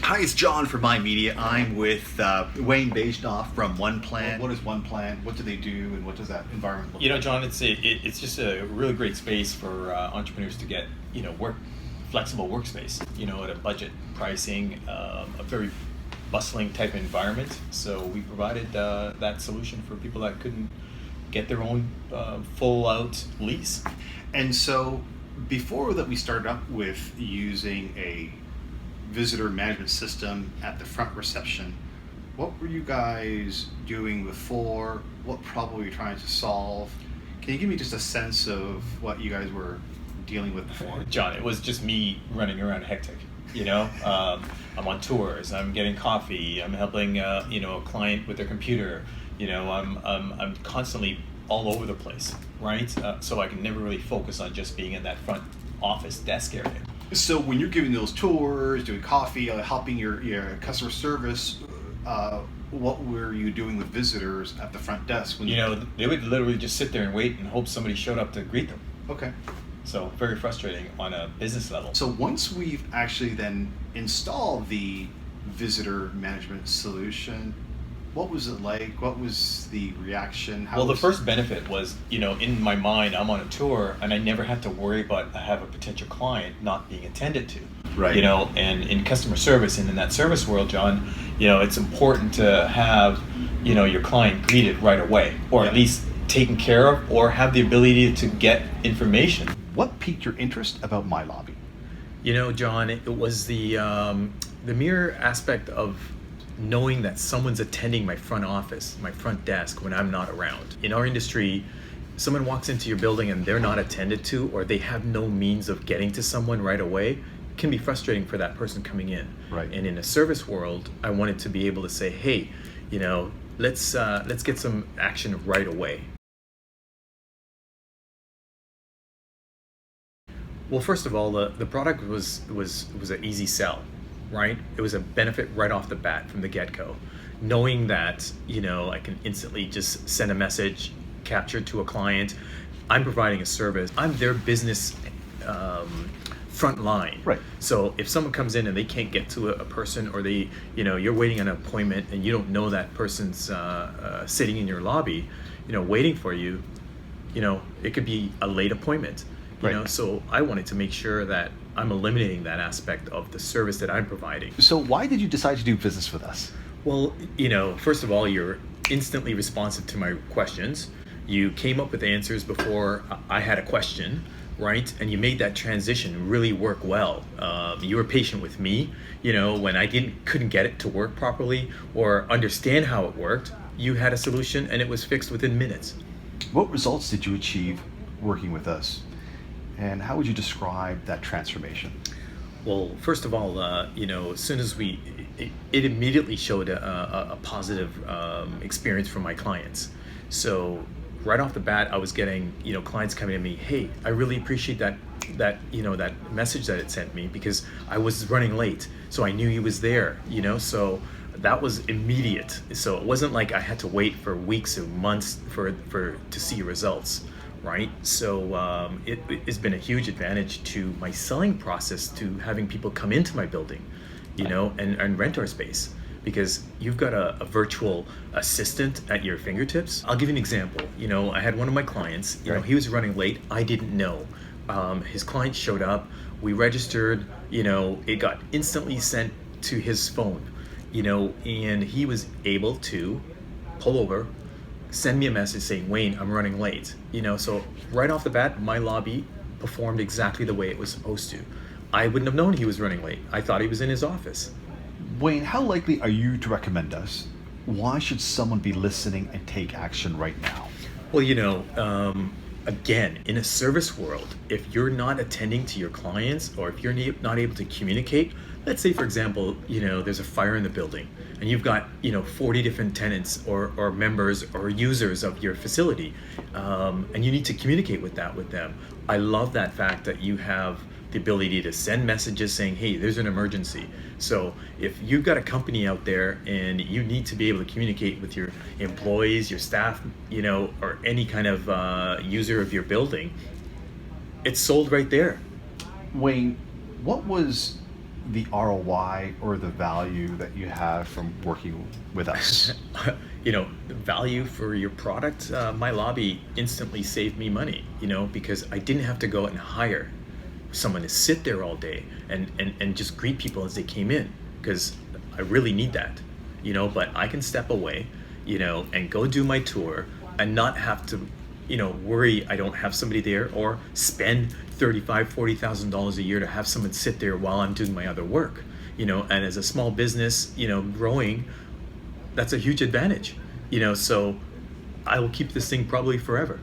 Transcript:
Hi, it's John from MyMedia. I'm with Wayne Bajnoff from One Plan. What is One Plan? What do they do, and what does that environment look like? John, it's just a really great space for entrepreneurs to get flexible workspace. At a budget pricing, a very bustling type environment. So we provided that solution for people that couldn't get their own full out lease. And so, before that, we started up with using a visitor management system at the front reception. What were you guys doing before? What problem were you trying to solve? Can you give me just a sense of what you guys were dealing with before? John, it was just me running around hectic. I'm on tours, I'm getting coffee, I'm helping a client with their computer. I'm constantly all over the place, right? So I can never really focus on just being in that front office desk area. So when you're giving those tours, doing coffee, helping your customer service, what were you doing with visitors at the front desk? They would literally just sit there and wait and hope somebody showed up to greet them. Okay. So very frustrating on a business level. So once we've actually then installed the visitor management solution, what was it like? What was the reaction? The first benefit was, in my mind, I'm on a tour and I never had to worry about have a potential client not being attended to. Right. And in customer service and in that service world, John, it's important to have, your client greeted right away, or at least taken care of, or have the ability to get information. What piqued your interest about MyLobby? John, it was the mere aspect of knowing that someone's attending my front office, my front desk when I'm not around. In our industry, someone walks into your building and they're not attended to, or they have no means of getting to someone right away, it can be frustrating for that person coming in. Right. And in a service world, I wanted to be able to say, hey, let's get some action right away. Well, first of all, the product was an easy sell. Right? It was a benefit right off the bat from the get-go. Knowing that, I can instantly just send a message captured to a client. I'm providing a service. I'm their business front line. Right. So if someone comes in and they can't get to a person, or you're waiting on an appointment and you don't know that person's sitting in your lobby, waiting for you, it could be a late appointment. Right. So I wanted to make sure that I'm eliminating that aspect of the service that I'm providing. So why did you decide to do business with us? Well, first of all, you're instantly responsive to my questions. You came up with answers before I had a question, right? And you made that transition really work well. You were patient with me, when I couldn't get it to work properly or understand how it worked. You had a solution and it was fixed within minutes. What results did you achieve working with us? And how would you describe that transformation? Well, first of all, as soon as it immediately showed a positive experience from my clients. So right off the bat, I was getting, clients coming to me, hey, I really appreciate that message that it sent me, because I was running late. So I knew he was there, so that was immediate. So it wasn't like I had to wait for weeks or months to see results. Right, so it's been a huge advantage to my selling process, to having people come into my building, and rent our space, because you've got a virtual assistant at your fingertips. I'll give you an example. I had one of my clients. He was running late. I didn't know. His client showed up. We registered. It got instantly sent to his phone. And he was able to pull over, send me a message saying, Wayne, I'm running late. So right off the bat, MyLobby performed exactly the way it was supposed to. I wouldn't have known he was running late. I thought he was in his office. Wayne, how likely are you to recommend us? Why should someone be listening and take action right now? Well, again, in a service world, if you're not attending to your clients, or if you're not able to communicate, let's say, for example, there's a fire in the building and you've got, 40 different tenants or members or users of your facility, and you need to communicate with them. I love that fact that you have the ability to send messages saying, hey, there's an emergency. So if you've got a company out there and you need to be able to communicate with your employees, your staff, or any kind of user of your building, it's sold right there. Wayne, what was the ROI or the value that you have from working with us? The value for your product, MyLobby instantly saved me money, because I didn't have to go out and hire someone to sit there all day and just greet people as they came in, because I really need that, but I can step away, and go do my tour and not have to, worry I don't have somebody there, or spend $35,000-$40,000 a year to have someone sit there while I'm doing my other work, and as a small business, growing, that's a huge advantage, so I will keep this thing probably forever.